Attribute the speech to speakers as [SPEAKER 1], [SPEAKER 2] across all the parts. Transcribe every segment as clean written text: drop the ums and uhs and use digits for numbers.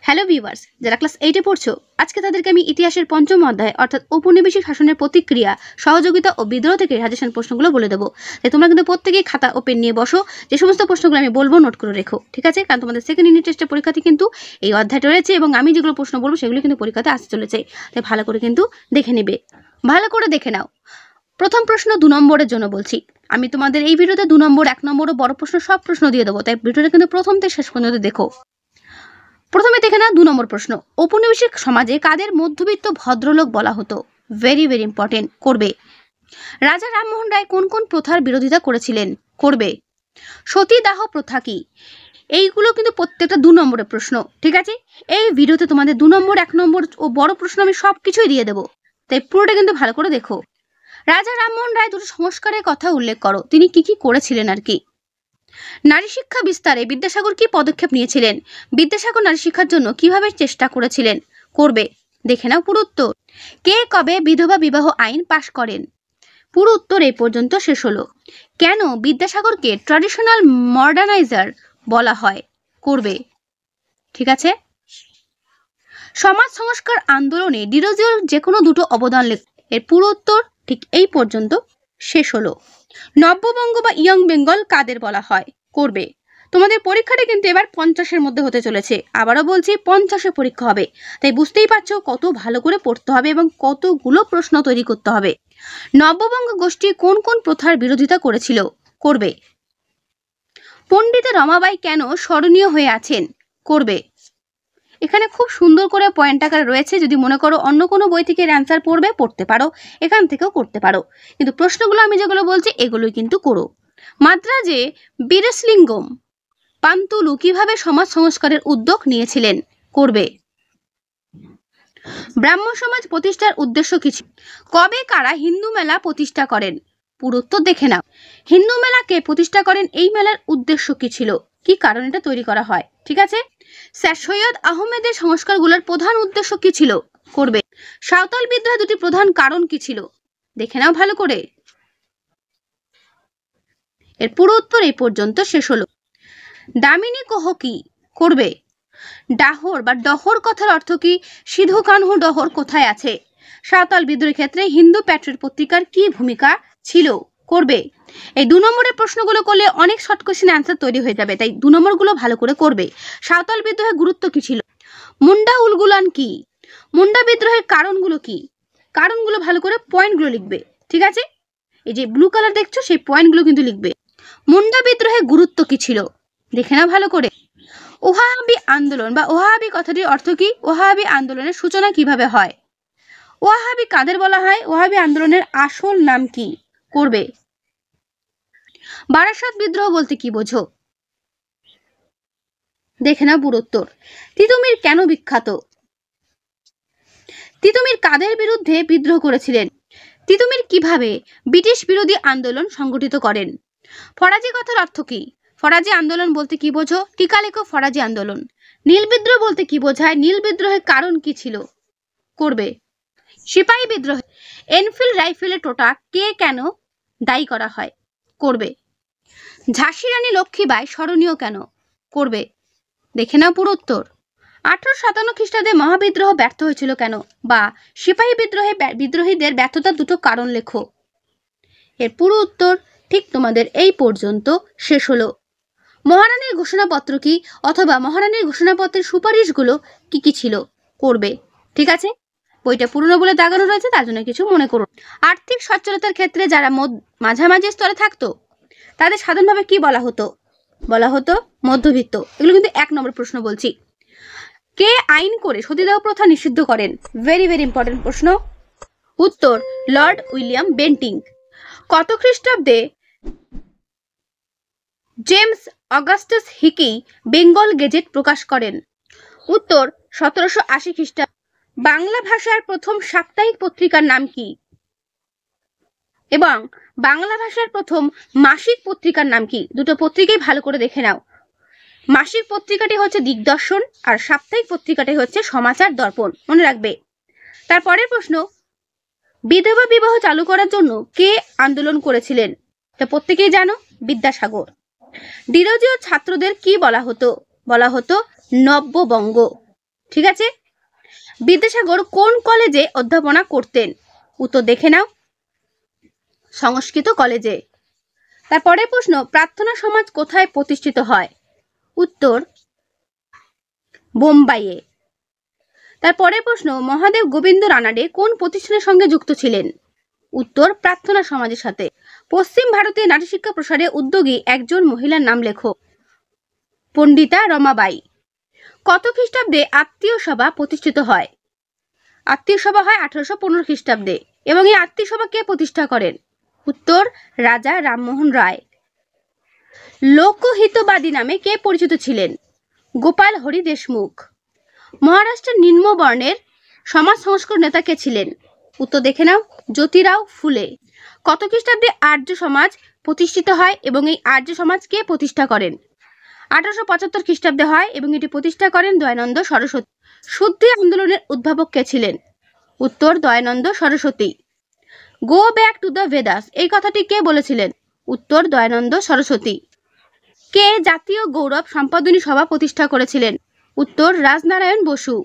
[SPEAKER 1] Hello viewers, যারা class 8 এ পড়ছো, আজকে তাদেরকে আমি ইতিহাসের পঞ্চম অধ্যায় অর্থাৎ ঔপনিবেশিক শাসনের প্রতিক্রিয়া, সহযোগিতা ও বিদ্রোহ থেকে সাজেশন প্রশ্নগুলো বলে দেবো। তাই তোমরা কিন্তু প্রত্যেকেই খাতা ও পেন নিয়ে বসো, যে সমস্ত প্রশ্নগুলো আমি বলবো নোট করে রেখো, ঠিক আছে? কারণ তোমাদের সেকেন্ড ইউনিট টেস্টের পরীক্ষাতে কিন্তু এই অধ্যায়টা রয়েছে এবং আমি যেগুলো প্রশ্ন বলবো সেগুলো কিন্তু পরীক্ষাতে আসতে চলেছে। তাই ভালো করে কিন্তু দেখে নেবে, ভালো করে দেখে নাও। প্রথম প্রশ্ন 2 নম্বরের জন্য বলছি। আমি তোমাদের এই ভিডিওতে 2 নম্বর, 1 নম্বর ও বড় প্রশ্ন সব প্রশ্ন দিয়ে দেবো, তাই ভিডিওটা কিন্তু প্রথম থেকে শেষ পর্যন্ত দেখো। প্রথমে দেখে না 2 নম্বর প্রশ্ন, ঔপনিবেশিক সমাজে কাদের মধ্যবিত্ত ভদ্রলোক বলা হতো? ভেরি ভেরি ইম্পর্টেন্ট, করবে। রাজা রামমোহন রায় কোন কোন প্রথার বিরোধিতা করেছিলেন? করবে। সতীদাহ প্রথা কি? এইগুলো কিন্তু প্রত্যেকটা 2 নম্বরের প্রশ্ন, ঠিক আছে? এই ভিডিওতে তোমাদের 2 নম্বর, 1 নম্বর ও বড় প্রশ্ন আমি সব কিছুই দিয়ে দেবো, তাই পুরোটা কিন্তু ভালো করে দেখো। রাজা রামমোহন রায় দুটো সংস্কারের কথা উল্লেখ করো, তিনি কি কি করেছিলেন আর কি? নারী শিক্ষা বিস্তারে বিদ্যাসাগর কি পদক্ষেপ নিয়েছিলেন? বিদ্যাসাগর নারী শিক্ষার জন্য কিভাবে চেষ্টা করেছিলেন? করবে। দেখে নাও পুরো উত্তর। কে কবে বিধবা বিবাহ আইন পাশ করেন? পুরো উত্তর এই পর্যন্ত শেষ হলো। কেন বিদ্যাসাগরকে ট্র্যাডিশনাল মডার্নাইজার বলা হয়? করবে, ঠিক আছে? সমাজ সংস্কার আন্দোলনে ডিরোজিওর যে কোনো দুটো অবদান লেখ। এর পুরো উত্তর ঠিক এই পর্যন্ত শেষ হলো। নব্যবঙ্গ বা ইয়ং বেঙ্গল কাদের বলা হয়? করবে। তোমাদের পরীক্ষাটা কিন্তু এবার 50-এর মধ্যে হতে চলেছে, আবারও বলছি 50-এ পরীক্ষা হবে, তাই বুঝতেই পারছো কত ভালো করে পড়তে হবে এবং কতগুলো প্রশ্ন তৈরি করতে হবে। নব্যবঙ্গ গোষ্ঠী কোন কোন প্রথার বিরোধিতা করেছিল? করবে। পণ্ডিতা রমাবাই কেন স্মরণীয় হয়ে আছেন? করবে। এখানে খুব সুন্দর করে পয়েন্ট আকারে রয়েছে, যদি মনে করো অন্য কোনো বই থেকে এর অ্যান্সার পড়বে, পড়তে পারো, এখান থেকেও করতে পারো, কিন্তু প্রশ্নগুলো আমি যেগুলো বলছি এগুলোই কিন্তু করো। মাদ্রাজে বীরেশলিঙ্গম পান্তুলু কিভাবে সমাজ সংস্কারের উদ্যোগ নিয়েছিলেন? করবে। ব্রাহ্ম সমাজ প্রতিষ্ঠার উদ্দেশ্য কি ছিল? কবে কারা হিন্দু মেলা প্রতিষ্ঠা করেন? পুরো উত্তর দেখে নাও। হিন্দু মেলাকে প্রতিষ্ঠা করেন, এই মেলার উদ্দেশ্য কি ছিল, কি কারণে এটা তৈরি করা হয়, ঠিক আছে? স্যার সৈয়দ আহমেদের সংস্কারগুলোর প্রধান উদ্দেশ্য কি ছিল? করবে। সাঁওতাল বিদ্রোহের দুটি প্রধান কারণ কি ছিল? দেখে নাও ভালো করে। এর পুরো উত্তর এই পর্যন্ত শেষ হলো। দামিনী কোহ কি? করবে। ডাহর বা ডহর কথার অর্থ কি? সিধু কানহু ডহর কোথায় আছে? সাঁওতাল বিদ্রোহের ক্ষেত্রে হিন্দু প্যাট্রিয়ট পত্রিকার কি ভূমিকা ছিল? করবে। এই 2 নম্বরের প্রশ্নগুলো করলে অনেক শর্ট কোশ্চেন অ্যান্সার তৈরি হয়ে যাবে, তাই 2 নম্বরগুলো ভালো করে করবে। সাঁওতাল বিদ্রোহের গুরুত্ব কি ছিল? মুন্ডা উলগুলান কি? মুন্ডা বিদ্রোহের কারণগুলো কি? কারণগুলো ভালো করে পয়েন্টগুলো লিখবে, ঠিক আছে? এই যে ব্লু কালার দেখছো সেই পয়েন্টগুলো কিন্তু লিখবে। মুন্ডা বিদ্রোহের গুরুত্ব কি ছিল? দেখে নাও ভালো করে। ওহাবি আন্দোলন বা ওহাবি কথাটির অর্থ কি? ওহাবি আন্দোলনের সূচনা কিভাবে হয়? ওহাবি কাদের বলা হয়? ওহাবি আন্দোলনের আসল নাম কি? করবে। বারাসাত বিদ্রোহ বলতে কি বোঝো? দেখে নাও পুরো উত্তর। তিতুমির কেন বিখ্যাত? তিতুমির কাদের বিরুদ্ধে বিদ্রোহ করেছিলেন? তিতুমির কিভাবে ব্রিটিশ বিরোধী আন্দোলন সংগঠিত করেন? ফরাজি কথার অর্থ কি? ফরাজি আন্দোলন বলতে কি বোঝো? টিকা লেখো ফরাজি আন্দোলন। নীল বিদ্রোহ বলতে কি বোঝায়? নীল বিদ্রোহের কারণ কি ছিল? করবে। সিপাহী বিদ্রোহ এনফিল্ড রাইফেলের টোটা কে কেন দায়ী করা হয়? করবে। ঝাঁসি রানী লক্ষ্মীবাই স্মরণীয় কেন? করবে। দেখে নাও পুরো উত্তর। 1857 খ্রিস্টাব্দে মহাবিদ্রোহ ব্যর্থ হয়েছিল কেন? বা সিপাহী বিদ্রোহে বিদ্রোহীদের ব্যর্থতার দুটো কারণ লেখো। এর পুরো উত্তর ঠিক তোমাদের এই পর্যন্ত শেষ হলো। মহারানীর ঘোষণাপত্র কি, অথবা মহারানীর ঘোষণাপত্রের সুপারিশগুলো কি কি ছিল? করবে, ঠিক আছে? বইটা পুরনো বলে দাগানো রয়েছে, তার জন্য কিছু মনে করুন। আর্থিক সচ্ছলতার ক্ষেত্রে যারা মাঝামাঝি স্তরে থাকতো তাদের সাধারণভাবে কি বলা হতো? বলা হতো মধ্যবিত্ত। এগুলো কিন্তু 1 নম্বর প্রশ্ন বলছি। কে আইন করে সতীদাহ প্রথা নিষিদ্ধ করেন? ভেরি ভেরি ইম্পর্টেন্ট প্রশ্ন। উত্তর লর্ড উইলিয়াম বেন্টিং। কত খ্রিস্টাব্দে James Augustus Hicky Bengal gazette প্রকাশ করেন? উত্তর 1780 খ্রিস্টাব্দে। বাংলা ভাষার প্রথম সাপ্তাহিক পত্রিকার নাম কি? এবং বাংলা ভাষার প্রথম মাসিক পত্রিকার নাম কি? দুটো পত্রিকাই ভালো করে দেখে নাও। মাসিক পত্রিকাটি হচ্ছে দিগদর্শন আর সাপ্তাহিক পত্রিকাটি হচ্ছে সমাচার দর্পণ, মনে রাখবে। তারপরের প্রশ্ন, বিধবা বিবাহ চালু করার জন্য কে আন্দোলন করেছিলেন? তা প্রত্যেকেই জানো, বিদ্যাসাগর। ডিরোজিও ছাত্রদের কি বলা হতো? বলা হতো নব্যবঙ্গ। ঠিক আছে। বিদ্যাসাগর কোন কলেজে অধ্যাপনা করতেন? উত্তর দেখে নাও, সংস্কৃত কলেজে। তারপরের প্রশ্ন, প্রার্থনা সমাজ কোথায় প্রতিষ্ঠিত হয়? উত্তর বোম্বাইয়ে। তারপরের প্রশ্ন, মহাদেব গোবিন্দ রানাডে কোন প্রতিষ্ঠানের সঙ্গে যুক্ত ছিলেন? উত্তর প্রার্থনা সমাজের সাথে। পশ্চিম ভারতে নারী শিক্ষা প্রসারে উদ্যোগী একজন মহিলার নাম লেখো। পণ্ডিতা রমাবাই। কত খ্রিস্টাব্দে আত্মীয় সভা প্রতিষ্ঠিত হয়? আত্মীয় সভা হয় 1815 খ্রিস্টাব্দে। এবং এই আত্মীয় সভা কে প্রতিষ্ঠা করেন? উত্তর রাজা রামমোহন রায়। লোকহিতবাদী নামে কে পরিচিত ছিলেন? গোপাল হরি দেশমুখ। মহারাষ্ট্রের নিম্ন বর্ণের সমাজ সংস্কার নেতা কে ছিলেন? উত্তর দেখে নাও, জ্যোতিরাও ফুলে। কত খ্রিস্টাব্দে আর্য সমাজ প্রতিষ্ঠিত হয় এবং এই আর্য সমাজ কে প্রতিষ্ঠা করেন? 1875 খ্রিস্টাব্দে হয় এবং এটি প্রতিষ্ঠা করেন দয়ানন্দ সরস্বতী। শুদ্ধি আন্দোলনের উদ্ভাবক কে ছিলেন? উত্তর Dayanand Saraswati. Go back to the Vedas এই কথাটি কে বলেছিলেন? উত্তর দয়ানন্দ সরস্বতী। কে জাতীয় গৌরব সম্পাদনী সভা প্রতিষ্ঠা করেছিলেন? উত্তর রাজনারায়ণ বসু।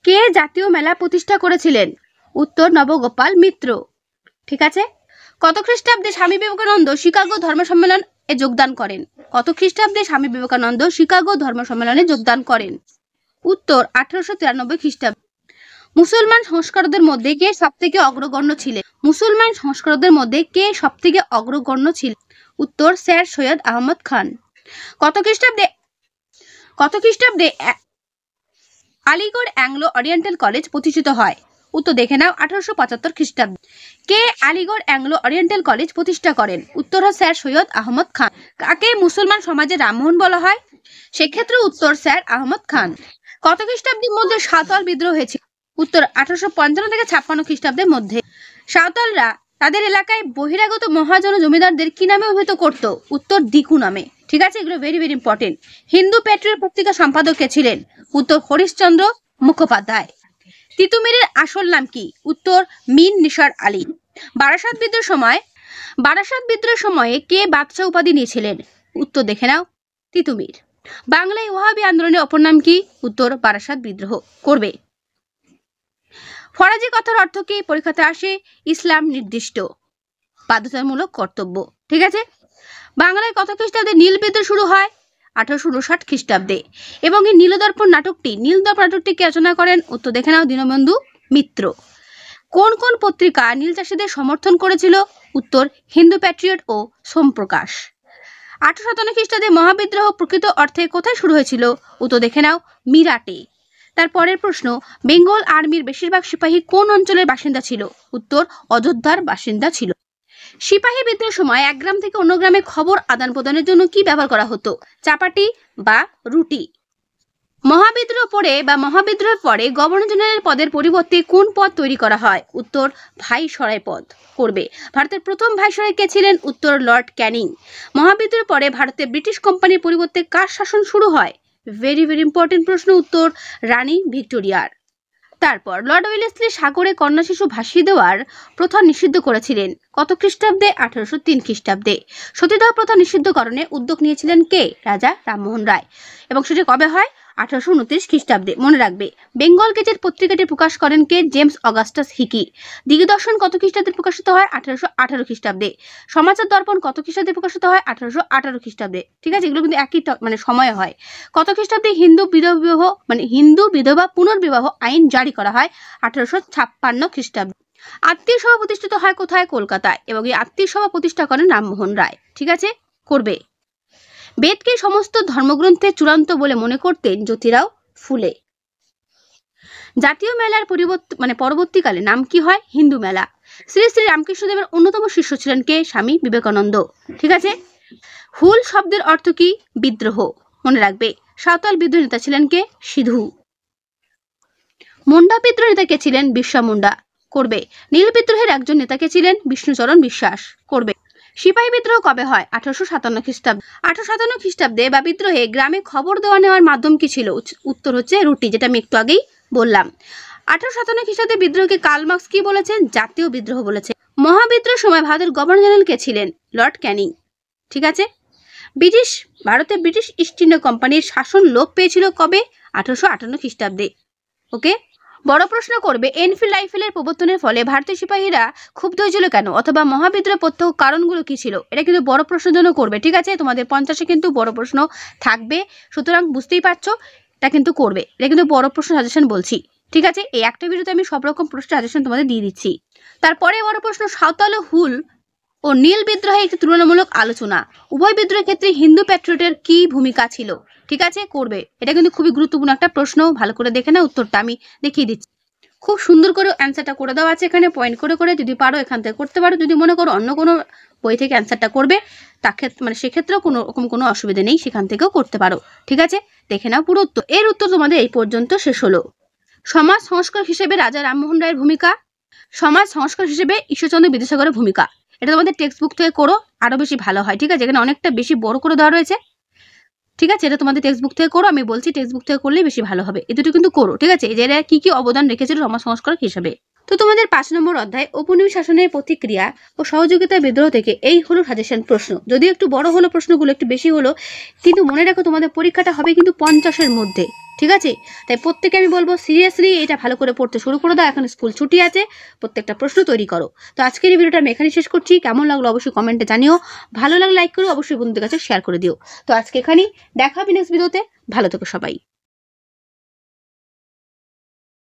[SPEAKER 1] কে জাতীয় মেলা প্রতিষ্ঠা করেছিলেন? উত্তর নবগোপাল মিত্র। ঠিক আছে। কত খ্রিস্টাব্দে স্বামী বিবেকানন্দ শিকাগো ধর্ম সম্মেলন এ যোগদান করেন? কত খ্রিস্টাব্দে স্বামী বিবেকানন্দ শিকাগো ধর্ম সম্মেলনে যোগদান করেন? উত্তর 1893 খ্রিস্টাব্দে। মুসলমান সংস্কারকদের মধ্যে কে সবথেকে অগ্রগণ্য ছিলেন? মুসলমান সংস্কারকদের মধ্যে কে সবথেকে অগ্রগণ্য ছিলেন? উত্তর স্যার সৈয়দ আহমদ খান। কত খ্রিস্টাব্দে আলিগড় অ্যাংলো ওরিয়েন্টাল কলেজ প্রতিষ্ঠিত হয়? উত্তর দেখে নাও, 1875 খ্রিস্টাব্দে। কে আলিগড় অ্যাংলো ওরিয়েন্টাল কলেজ প্রতিষ্ঠা করেন? উত্তর স্যার সৈয়দ আহমদ খান। কাকে মুসলমান সমাজে রামমোহন বলা হয়? সেক্ষেত্রে উত্তর স্যার আহমদ খান। কত খ্রিস্টাব্দের মধ্যে সাঁওতাল বিদ্রোহ হয়েছিল? উত্তর 1855 থেকে 56 খ্রিস্টাব্দের মধ্যে। সাঁওতালরা তাদের এলাকায় বহিরাগত মহাজন জমিদারদের কি নামে অভিহিত করত? উত্তর দিকু নামে। ঠিক আছে, এগুলো very very important. Hindu Patriot পত্রিকা সম্পাদক কে ছিলেন? উত্তর হরিশচন্দ্র মুখোপাধ্যায়। তিতুমিরের আসল নাম কি? উত্তর মিন নিসার আলী। বারাসাত বিদ্রোহের সময়ে কে বাদশাহ উপাধি নিয়েছিলেন? উত্তর দেখে নাও, তিতুমির। বাংলায় ওয়াহাবি আন্দোলনের অপর নাম কি? উত্তর বারাসাত বিদ্রোহ। করবে। ফরাজি কথার অর্থ কি? পরীক্ষাতে আসে, ইসলাম নির্দিষ্ট বাধ্যতামূলক কর্তব্য। ঠিক আছে। বাংলায় কত খ্রিস্টাব্দে নীল বিদ্রোহ শুরু হয়? 1859 খ্রিস্টাব্দে। এবং এই নীলদর্পণ নাটকটি কে রচনা করেন? উত্তর দেখে নাও, দীনবন্ধু মিত্র। কোন কোন পত্রিকা নীল চাষীদের সমর্থন করেছিল? উত্তর হিন্দু প্যাট্রিয়ট ও সোমপ্রকাশ। 1857 খ্রিস্টাব্দে মহাবিদ্রোহ প্রকৃত অর্থে কোথায় শুরু হয়েছিল? উত্তর দেখে নাও, মিরাটে। তারপরের প্রশ্ন, বেঙ্গল আর্মির বেশিরভাগ সিপাহী কোন অঞ্চলের বাসিন্দা ছিল? উত্তর অযোধ্যার বাসিন্দা ছিল। সিপাহী বিদ্রোহের সময় এক গ্রাম থেকে অন্য গ্রামে খবর আদান প্রদানের জন্য কি ব্যবহার করা হতো? চাপাটি বা রুটি। মহাবিদ্রোহের পরে গভর্নর জেনারেল পদের পরিবর্তে কোন পদ তৈরি করা হয়? উত্তর ভাইসরয় পদ। করবে। ভারতের প্রথম ভাইসরয় কে ছিলেন? উত্তর লর্ড ক্যানিং। মহাবিদ্রোহের পরে ভারতে ব্রিটিশ কোম্পানির পরিবর্তে কার শাসন শুরু হয়? ভেরি ভেরি ইম্পর্টেন্ট প্রশ্ন, উত্তর রানী ভিক্টোরিয়ার। তারপর লর্ড ওয়েলেসলি সাগরে কন্যা শিশু ভাসিয়ে দেওয়ার প্রথা নিষিদ্ধ করেছিলেন কত খ্রিস্টাব্দে? 1803 খ্রিস্টাব্দে। সতীদাহ প্রথা নিষিদ্ধকরণে উদ্যোগ নিয়েছিলেন কে? রাজা রামমোহন রায়। এবং সেটি কবে হয়? 1829 খ্রিস্টাব্দে। মনে রাখবে। বেঙ্গল গেজেট পত্রিকাটি প্রকাশ করেন কে? James Augustus Hicky. দিগদর্শন কত খ্রিস্টাব্দে প্রকাশিত হয়? 1818 খ্রিস্টাব্দে। সমাচার দর্পণ কত খ্রিস্টাব্দে প্রকাশিত হয়? 1818 খ্রিস্টাব্দে। ঠিক আছে, এগুলো কিন্তু একই সময় হয়। কত খ্রিস্টাব্দে হিন্দু বিধবা পুনর্বিবাহ আইন জারি করা হয়? 1856 খ্রিস্টাব্দে। আত্মীয় সভা প্রতিষ্ঠিত হয় কোথায়? কলকাতায়। এবং এই আত্মীয় সভা প্রতিষ্ঠা করেন রামমোহন রায়। ঠিক আছে, করবে। বেদকে সমস্ত ধর্মগ্রন্থের চূড়ান্ত বলে মনে করতেন জ্যোতিরাও ফুলে। জাতীয় মেলার পরবর্তীকালে নাম কি হয়? হিন্দু মেলা। শ্রী শ্রী রামকৃষ্ণদেবের অন্যতম শিষ্য ছিলেন কে? স্বামী বিবেকানন্দ। ঠিক আছে। হুল শব্দের অর্থ কি? বিদ্রোহ। মনে রাখবে। সাঁওতাল বিদ্রোহ নেতা ছিলেন কে? সিধু। মুন্ডা বিদ্রোহ নেতা কে ছিলেন? বিরসা মুন্ডা। করবে। নীল বিদ্রোহের একজন নেতাকে ছিলেন বিষ্ণুচরণ বিশ্বাস। করবে। সিপাহী বিদ্রোহ কবে হয়? 1857 খ্রিস্টাব্দে। 1857 খ্রিস্টাব্দে বা বিদ্রোহে গ্রামে খবর দেওয়া নেওয়ার মাধ্যম কি ছিল? উত্তর হচ্ছে রুটি, যেটা আমি একটু আগেই বললাম। 1857 খ্রিস্টাব্দে বিদ্রোহকে কার্ল মার্কস কি বলেছেন? জাতীয় বিদ্রোহ বলেছেন। মহাবিদ্রোহের সময় ভারতের গভর্নর জেনারেল কে ছিলেন? লর্ড ক্যানিং। ঠিক আছে। ভারতে ব্রিটিশ ইস্ট ইন্ডিয়া কোম্পানির শাসন লোপ পেয়েছিল কবে? 1858 খ্রিস্টাব্দে। ওকে। বড় প্রশ্ন করবে, এনফিল্ড রাইফেলের প্রবর্তনের ফলে ভারতীয় সিপাহীরা ক্ষুব্ধ হয়েছিল কেন, অথবা মহাবিদ্রোহের প্রত্যক্ষ কারণগুলো কি ছিল? এটা কিন্তু বড় প্রশ্নের জন্য করবে, ঠিক আছে? তোমাদের 50-এ কিন্তু বড় প্রশ্ন থাকবে, সুতরাং বুঝতেই পারছো এটা কিন্তু করবে। এটা কিন্তু বড় প্রশ্ন সাজেশন বলছি, ঠিক আছে? এই একটা ভিডিওতে আমি সব রকম প্রশ্ন সাজেশন তোমাদের দিয়ে দিচ্ছি। তারপরে বড় প্রশ্ন, সাঁওতাল হুল ও নীল বিদ্রোহে একটি তুলনামূলক আলোচনা। উভয় বিদ্রোহের ক্ষেত্রে হিন্দু প্যাট্রিয়টের কি ভূমিকা ছিল? ঠিক আছে, করবে। এটা কিন্তু খুবই গুরুত্বপূর্ণ একটা প্রশ্ন, ভালো করে দেখে না, উত্তরটা আমি দেখিয়ে দিচ্ছি। খুব সুন্দর করে অ্যান্সারটা করে দেওয়া আছে এখানে, পয়েন্ট করে করে, যদি পারো এখান থেকে করতে পারো। যদি মনে করো অন্য কোনো বই থেকে অ্যান্সারটা করবে, তাকে মানে সেক্ষেত্রেও কোনো রকম কোনো অসুবিধা নেই, সেখান থেকেও করতে পারো, ঠিক আছে? দেখে নাও পুরো উত্তর। এর উত্তর তোমাদের এই পর্যন্ত শেষ হলো। সমাজ সংস্কারক হিসেবে রাজা রামমোহন রায়ের ভূমিকা, সমাজ সংস্কারক হিসেবে ঈশ্বরচন্দ্র বিদ্যাসাগরের ভূমিকা। এটা তোমাদের টেক্সট বুক থেকে করো, আরো বেশি ভালো হয়, ঠিক আছে? এখানে অনেকটা বেশি বড় করে দেওয়া রয়েছে, ঠিক আছে? এটা তোমাদের টেক্সট বুক থেকে করো, আমি বলছি টেক্সট বুক থেকে করলেই বেশি ভালো হবে। এই দুটো কিন্তু করো, ঠিক আছে? যে এরা কি কি অবদান রেখেছিল সমাজ সংস্কারক হিসেবে। তো তোমাদের 5 নম্বর অধ্যায় ঔপনিবেশিক শাসনের প্রতিক্রিয়া ও সহযোগিতা বিদ্রোহ থেকে এই হলো সাজেশন প্রশ্ন। যদিও একটু বড় হলো, প্রশ্নগুলো একটু বেশি হলো, কিন্তু মনে রাখো তোমাদের পরীক্ষাটা হবে কিন্তু 50-এর মধ্যে, ঠিক আছে? তাই প্রত্যেকে আমি বলবো সিরিয়াসলি এটা ভালো করে পড়তে শুরু করে দাও। এখন স্কুল ছুটি আছে, প্রত্যেকটা প্রশ্ন তৈরি করো। তো আজকের এই ভিডিওটা আমি এখানে শেষ করছি। কেমন লাগলো অবশ্যই কমেন্টে জানিও, ভালো লাগলে লাইক করো, অবশ্যই বন্ধুদের কাছে শেয়ার করে দিও। তো আজকে এখানেই দেখা হবে নেক্সট ভিডিওতে। ভালো থেকো সবাই।